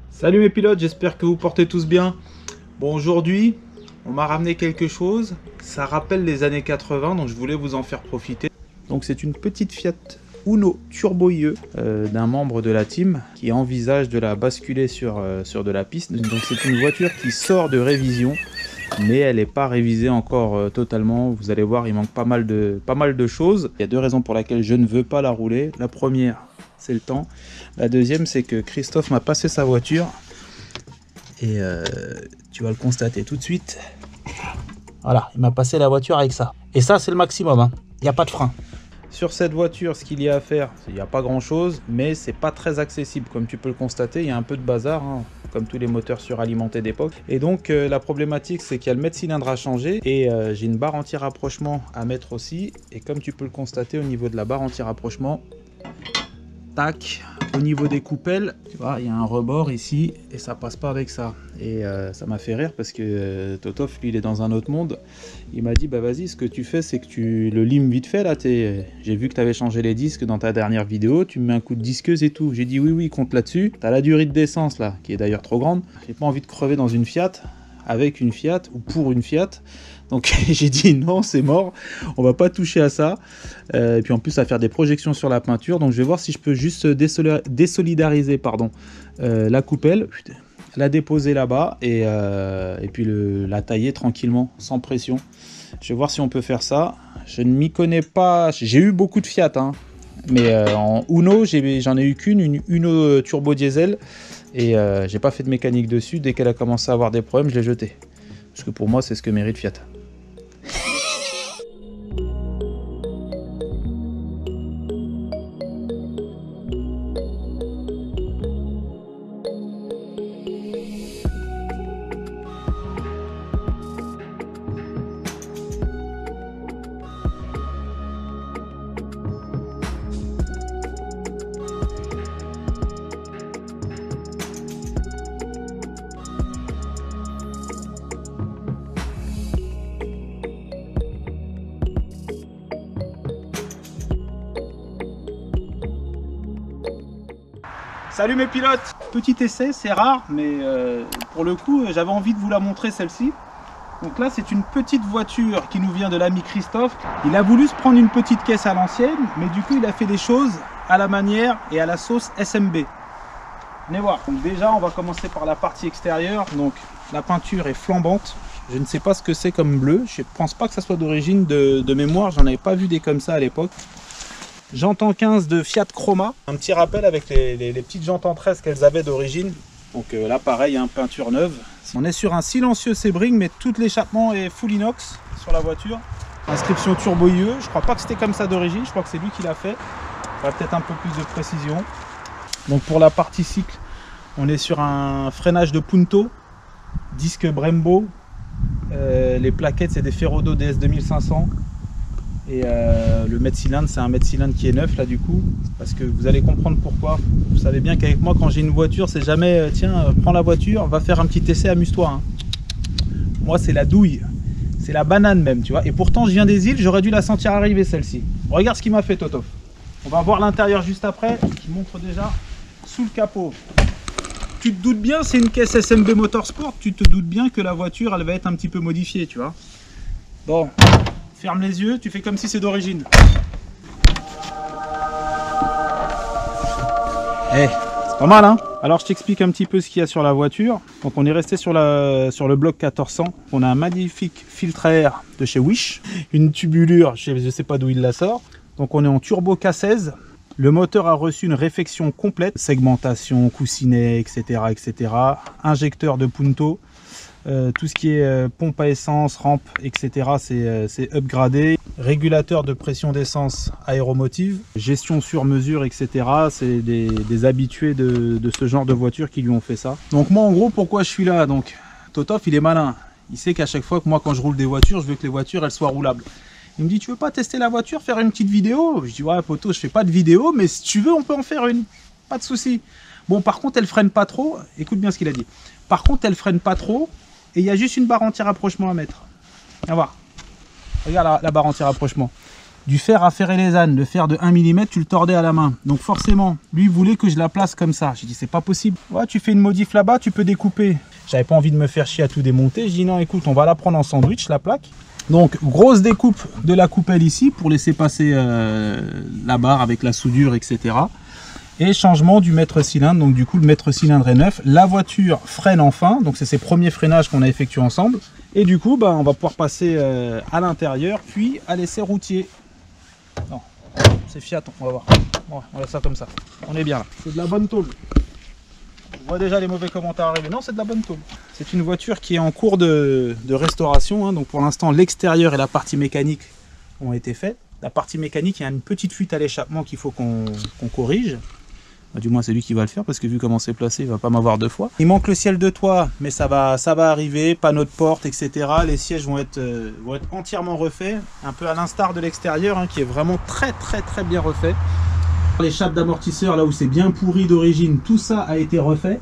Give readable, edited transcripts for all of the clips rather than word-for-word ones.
Salut mes pilotes, j'espère que vous portez tous bien. Bon, aujourd'hui, on m'a ramené quelque chose. Ça rappelle les années 80, donc je voulais vous en faire profiter. Donc c'est une petite Fiat Uno Turbo IE d'un membre de la team qui envisage de la basculer sur de la piste. Donc c'est une voiture qui sort de révision, mais elle n'est pas révisée encore totalement. Vous allez voir, il manque pas mal de choses. Il y a deux raisons pour lesquelles je ne veux pas la rouler. La première, c'est le temps. La deuxième, c'est que Christophe m'a passé sa voiture et tu vas le constater tout de suite. Voilà, il m'a passé la voiture avec ça. Et ça, c'est le maximum, hein. Il n'y a pas de frein. Sur cette voiture, ce qu'il y a à faire, il n'y a pas grand chose, mais c'est pas très accessible. Comme tu peux le constater, il y a un peu de bazar, hein, comme tous les moteurs suralimentés d'époque. Et donc la problématique, c'est qu'il y a le mètre cylindre à changer et j'ai une barre anti-rapprochement à mettre aussi. Et comme tu peux le constater, au niveau de la barre anti-rapprochement, tac, au niveau des coupelles, tu vois, il y a un rebord ici et ça passe pas avec ça. Et ça m'a fait rire parce que Totof, lui, il est dans un autre monde. Il m'a dit, bah vas-y, ce que tu fais, c'est que tu le limes vite fait là. J'ai vu que tu avais changé les disques dans ta dernière vidéo, tu me mets un coup de disqueuse et tout. J'ai dit oui, compte là-dessus. Tu as la durée d'essence là, qui est d'ailleurs trop grande. J'ai pas envie de crever dans une Fiat, avec une Fiat ou pour une Fiat. Donc j'ai dit non, c'est mort, on va pas toucher à ça. Et puis en plus, ça va faire des projections sur la peinture. Donc je vais voir si je peux juste désolidariser la coupelle, la déposer là-bas et puis la tailler tranquillement, sans pression. Je vais voir si on peut faire ça. Je ne m'y connais pas, j'ai eu beaucoup de Fiat, hein. Mais en Uno, j'en ai eu qu'une, une Uno turbo diesel. Et j'ai pas fait de mécanique dessus. Dès qu'elle a commencé à avoir des problèmes, je l'ai jetée. Parce que pour moi, c'est ce que mérite Fiat. Salut mes pilotes! Petit essai, c'est rare, mais pour le coup, j'avais envie de vous la montrer celle-ci. Donc là, c'est une petite voiture qui nous vient de l'ami Christophe. Il a voulu se prendre une petite caisse à l'ancienne, mais du coup, il a fait des choses à la manière et à la sauce SMB. Venez voir. Donc déjà, on va commencer par la partie extérieure. Donc la peinture est flambante. Je ne sais pas ce que c'est comme bleu. Je ne pense pas que ça soit d'origine de mémoire. J'en avais pas vu des comme ça à l'époque. Jantes en 15 de Fiat Chroma, un petit rappel avec les petites jantes en 13 qu'elles avaient d'origine. Donc là pareil, hein, peinture neuve. On est sur un silencieux Sebring, mais tout l'échappement est full inox sur la voiture. Inscription Turbo IE, je crois pas que c'était comme ça d'origine, je crois que c'est lui qui l'a fait. Il y a peut-être un peu plus de précision. Donc pour la partie cycle, on est sur un freinage de Punto, disque Brembo. Les plaquettes c'est des Ferodo DS 2500. Et le mètre cylindre, c'est un mètre cylindre qui est neuf là du coup, parce que vous allez comprendre pourquoi. Vous savez bien qu'avec moi, quand j'ai une voiture, c'est jamais tiens, prends la voiture, va faire un petit essai, amuse-toi, hein. Moi, c'est la douille, c'est la banane même, tu vois. Et pourtant, je viens des îles, j'aurais dû la sentir arriver celle-ci. Regarde ce qu'il m'a fait, Totof. On va voir l'intérieur juste après, qui montre déjà sous le capot. Tu te doutes bien, c'est une caisse SMB Motorsport, tu te doutes bien que la voiture, elle va être un petit peu modifiée, tu vois. Bon. Ferme les yeux, tu fais comme si c'est d'origine. C'est pas mal, hein? Alors je t'explique un petit peu ce qu'il y a sur la voiture. Donc on est resté sur le bloc 1400. On a un magnifique filtre à air de chez Wish. Une tubulure, je ne sais pas d'où il la sort. Donc on est en turbo K16. Le moteur a reçu une réfection complète. Segmentation, coussinet, etc. etc. Injecteur de Punto. Tout ce qui est pompe à essence, rampe, etc. c'est upgradé. Régulateur de pression d'essence aéromotive, gestion sur mesure, etc. C'est des habitués de ce genre de voiture qui lui ont fait ça. Donc moi en gros, pourquoi je suis là? Donc Totof, il est malin. Il sait qu'à chaque fois que moi quand je roule des voitures, je veux que les voitures elles soient roulables. Il me dit, tu veux pas tester la voiture, faire une petite vidéo? Je dis, ouais poto, je fais pas de vidéo, mais si tu veux on peut en faire une, pas de souci. Bon, par contre elle freine pas trop, écoute bien ce qu'il a dit. Par contre elle freine pas trop. Et il y a juste une barre anti-rapprochement à mettre. Viens voir. Regarde la barre anti-rapprochement. du fer à ferrer les ânes, le fer de 1 mm, tu le tordais à la main. Donc forcément, lui voulait que je la place comme ça. J'ai dit c'est pas possible. Ouais, tu fais une modif là-bas, tu peux découper. J'avais pas envie de me faire chier à tout démonter. Je dis non, écoute, on va la prendre en sandwich, la plaque. Donc grosse découpe de la coupelle ici pour laisser passer la barre avec la soudure, etc. Et changement du maître cylindre. Donc du coup le maître cylindre est neuf. La voiture freine enfin. Donc c'est ses premiers freinages qu'on a effectués ensemble. Et du coup on va pouvoir passer à l'intérieur puis à l'essai routier. Non, c'est Fiat, on va voir. Ouais, on laisse ça comme ça. On est bien là. C'est de la bonne tôle. On voit déjà les mauvais commentaires arriver. Non, c'est de la bonne tôle. C'est une voiture qui est en cours de restauration. Hein. Donc pour l'instant, l'extérieur et la partie mécanique ont été faits. La partie mécanique, il y a une petite fuite à l'échappement qu'il faut qu'on corrige. Du moins, c'est lui qui va le faire parce que vu comment c'est placé, il va pas m'avoir 2 fois. Il manque le ciel de toit, mais ça va arriver. Panneaux de porte, etc. Les sièges vont être entièrement refaits, un peu à l'instar de l'extérieur, hein, qui est vraiment très bien refait. Les chape d'amortisseur, là où c'est bien pourri d'origine, tout ça a été refait.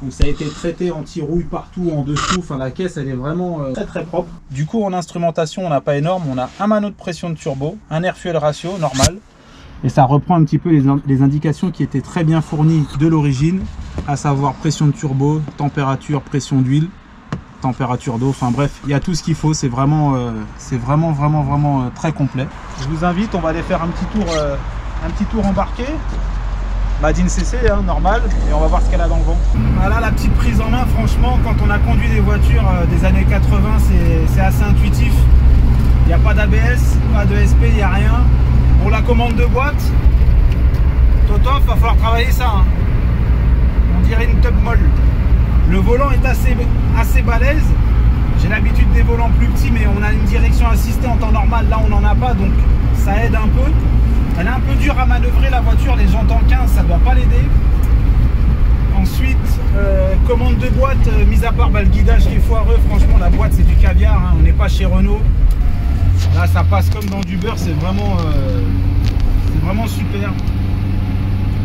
Donc ça a été traité anti-rouille partout, en dessous. Enfin, la caisse, elle est vraiment très propre. Du coup, en instrumentation, on n'a pas énorme. On a un manot de pression de turbo, un air fuel ratio normal. Et ça reprend un petit peu les indications qui étaient très bien fournies de l'origine, à savoir pression de turbo, température, pression d'huile, température d'eau, enfin bref, il y a tout ce qu'il faut, c'est vraiment très complet. Je vous invite, on va aller faire un petit tour embarqué, Madine CC, hein, normal, et on va voir ce qu'elle a dans le vent. Voilà la petite prise en main, franchement, quand on a conduit des voitures des années 80, c'est assez intuitif. Il n'y a pas d'ABS, pas de SP, il n'y a rien. Pour la commande de boîte, Toto, il va falloir travailler ça. Hein. On dirait une tub molle. Le volant est assez balèze. J'ai l'habitude des volants plus petits, mais on a une direction assistée en temps normal. Là, on n'en a pas, donc ça aide un peu. Elle est un peu dure à manœuvrer, la voiture. Les jantes en 15, ça ne doit pas l'aider. Ensuite, commande de boîte, mis à part le guidage qui est foireux. Franchement, la boîte, c'est du caviar. Hein. On n'est pas chez Renault. Là, ça passe comme dans du beurre, c'est vraiment super.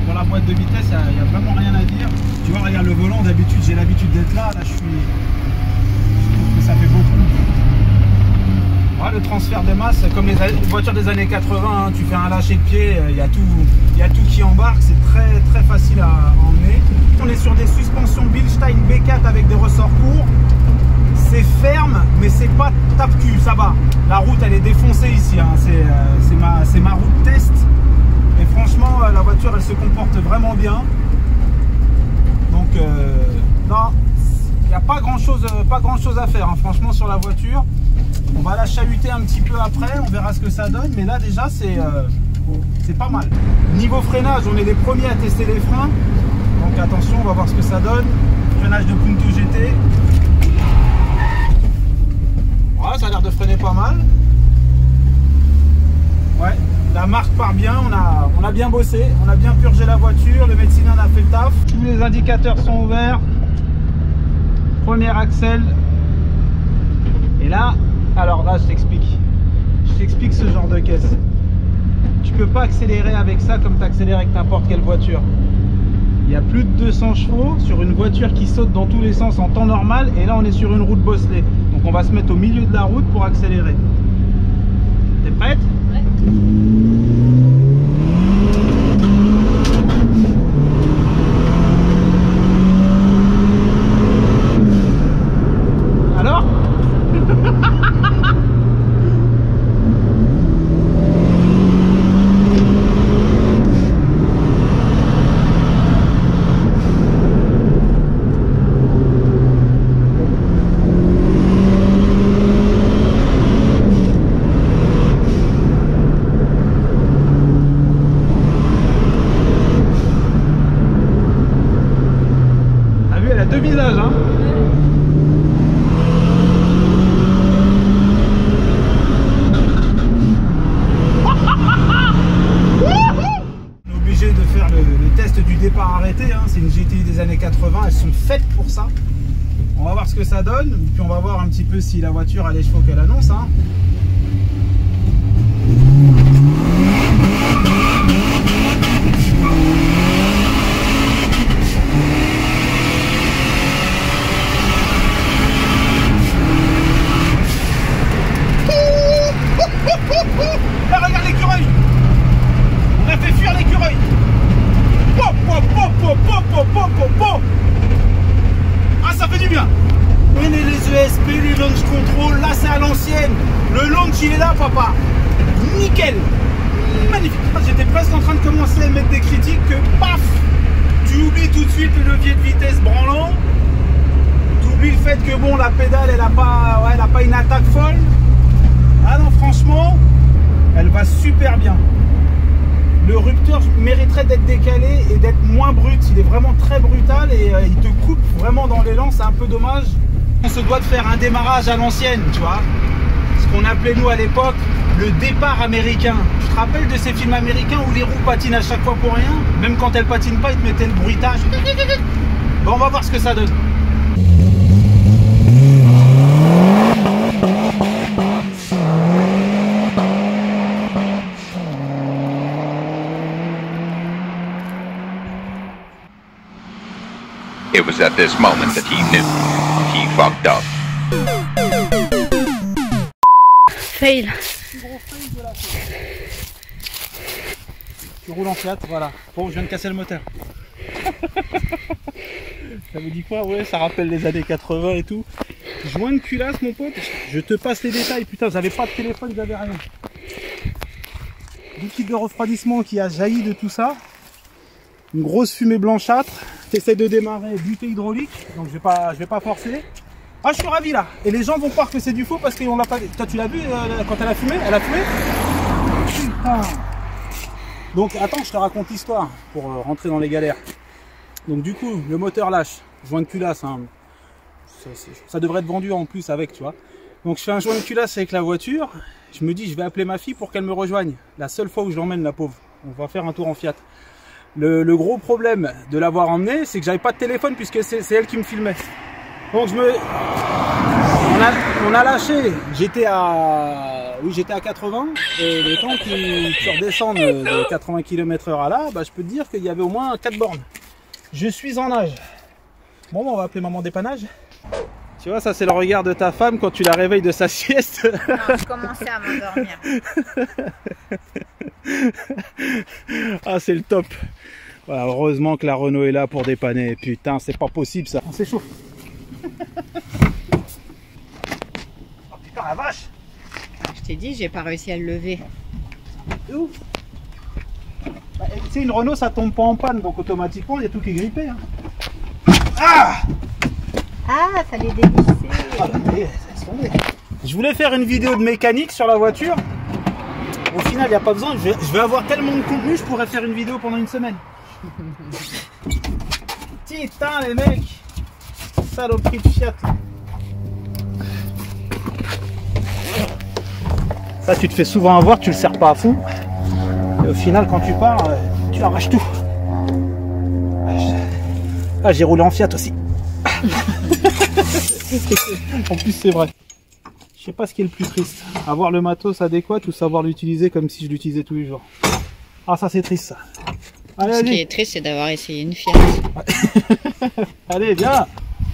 Pour la boîte de vitesse, il n'y a vraiment rien à dire. Tu vois, regarde le volant, d'habitude, j'ai l'habitude d'être là. Là, je trouve que ça fait beaucoup. Voilà, le transfert de masse, comme les voitures des années 80, hein, tu fais un lâcher de pied, il y a tout qui embarque, c'est très facile à emmener. On est sur des suspensions Bilstein B4 avec des ressorts courts. C'est ferme, mais c'est pas tape-cul, ça va. La route, elle est défoncée ici, hein. C'est ma route test. Et franchement, la voiture, elle se comporte vraiment bien. Donc, non, il n'y a pas grand chose à faire, hein, franchement, sur la voiture. On va la chahuter un petit peu après, on verra ce que ça donne. Mais là, déjà, c'est pas mal. Niveau freinage, on est les premiers à tester les freins. Donc, attention, on va voir ce que ça donne. Freinage de Punto GT. Voilà, ça a l'air de freiner pas mal. Ouais, la marque part bien, on a bien bossé, on a bien purgé la voiture, le médecin a fait le taf. Tous les indicateurs sont ouverts. Premier axel. Et là, alors là je t'explique ce genre de caisse. Tu peux pas accélérer avec ça comme tu accélères avec n'importe quelle voiture. Il y a plus de 200 chevaux sur une voiture qui saute dans tous les sens en temps normal, et là on est sur une route bosselée. Donc on va se mettre au milieu de la route pour accélérer. T'es prête? Ouais. Alors? Deux visages, hein. On est obligé de faire le test du départ arrêté, hein. C'est une GTI des années 80, elles sont faites pour ça. On va voir ce que ça donne, puis on va voir un petit peu si la voiture a les chevaux qu'elle annonce, hein. switch il est là papa. Nickel. Magnifique. J'étais presque en train de commencer à mettre des critiques que paf, tu oublies tout de suite le levier de vitesse branlant. Tu oublies le fait que bon, la pédale elle a pas une attaque folle. Ah non, franchement, elle va super bien. Le rupteur mériterait d'être décalé et d'être moins brut. Il est vraiment très brutal et il te coupe vraiment dans l'élan. C'est un peu dommage. On se doit de faire un démarrage à l'ancienne, tu vois. Ce qu'on appelait nous à l'époque le départ américain. Tu te rappelles de ces films américains où les roues patinent à chaque fois pour rien? Même quand elles patinent pas, ils te mettaient le bruitage. Bon, on va voir ce que ça donne. It was at this moment that he knew he fucked up. Fail. Tu roules en Fiat, voilà. Bon, je viens de casser le moteur. Ça vous dit quoi? Ouais, ça rappelle les années 80 et tout. Joint de culasse, mon pote. Je te passe les détails. Putain, j'avais pas de téléphone, j'avais rien. Du kit de refroidissement qui a jailli de tout ça. Une grosse fumée blanchâtre. T'essaies de démarrer, butée hydraulique. Donc je vais pas forcer. Ah, je suis ravi là. Et les gens vont croire que c'est du faux parce qu'on l'a pas. Toi, tu l'as vu quand elle a fumé? Elle a fumé? Putain. Donc attends, je te raconte l'histoire pour rentrer dans les galères. Donc du coup, le moteur lâche, joint de culasse, hein. Ça devrait être vendu en plus avec, tu vois. Donc je fais un joint de culasse avec la voiture. Je me dis, je vais appeler ma fille pour qu'elle me rejoigne. La seule fois où je l'emmène, la pauvre. On va faire un tour en Fiat. Le gros problème de l'avoir emmené, c'est que j'avais pas de téléphone puisque c'est elle qui me filmait. Donc on a lâché. J'étais à 80 et le temps que tu redescendes de 80 km/h à là, bah, je peux te dire qu'il y avait au moins 4 bornes. Je suis en nage. Bon, on va appeler maman dépannage. Tu vois, ça c'est le regard de ta femme quand tu la réveilles de sa sieste. Non, je commençais à m'endormir. Ah, c'est le top. Voilà, heureusement que la Renault est là pour dépanner. Putain, c'est pas possible ça. On s'échauffe. Oh putain, la vache. Je t'ai dit, j'ai pas réussi à le lever. C'est ouf. Bah, tu sais, une Renault ça tombe pas en panne, donc automatiquement il y a tout qui est grippé. Hein. Ah, ah, fallait dévisser. Ah bah, laisse tomber. Je voulais faire une vidéo de mécanique sur la voiture. Au final, il n'y a pas besoin. Je vais avoir tellement de contenu, je pourrais faire une vidéo pendant une semaine. Putain, les mecs. Saloperie de Fiat. Ça, tu te fais souvent avoir, tu le serres pas à fond. Et au final, quand tu pars, tu arraches tout. Ah, j'ai roulé en Fiat aussi. En plus, c'est vrai. Je sais pas ce qui est le plus triste. Avoir le matos adéquat ou savoir l'utiliser comme si je l'utilisais tous les jours. Ah, ça, c'est triste, ça. Allez, Ce qui est triste, c'est d'avoir essayé une Fiat. Allez, viens.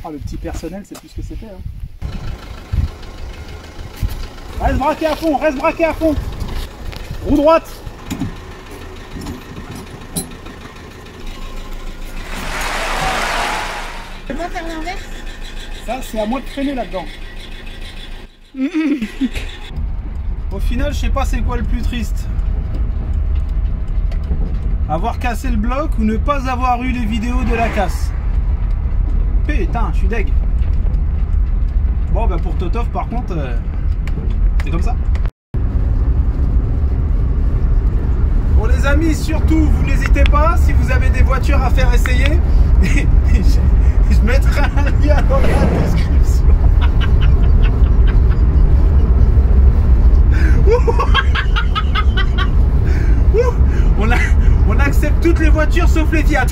Ah, le petit personnel, c'est plus ce que c'était. Hein. Reste braqué à fond, reste braqué à fond. Roue droite. Tu peux pas faire l'inverse? Ça, c'est à moi de freiner là-dedans. Au final, je sais pas c'est quoi le plus triste. Avoir cassé le bloc ou ne pas avoir eu les vidéos de la casse. Putain, je suis deg. Bon, bah pour Totov, par contre, c'est comme ça. Bon les amis, surtout, vous n'hésitez pas, si vous avez des voitures à faire essayer, je mettrai un lien dans la description. On accepte toutes les voitures sauf les Fiat.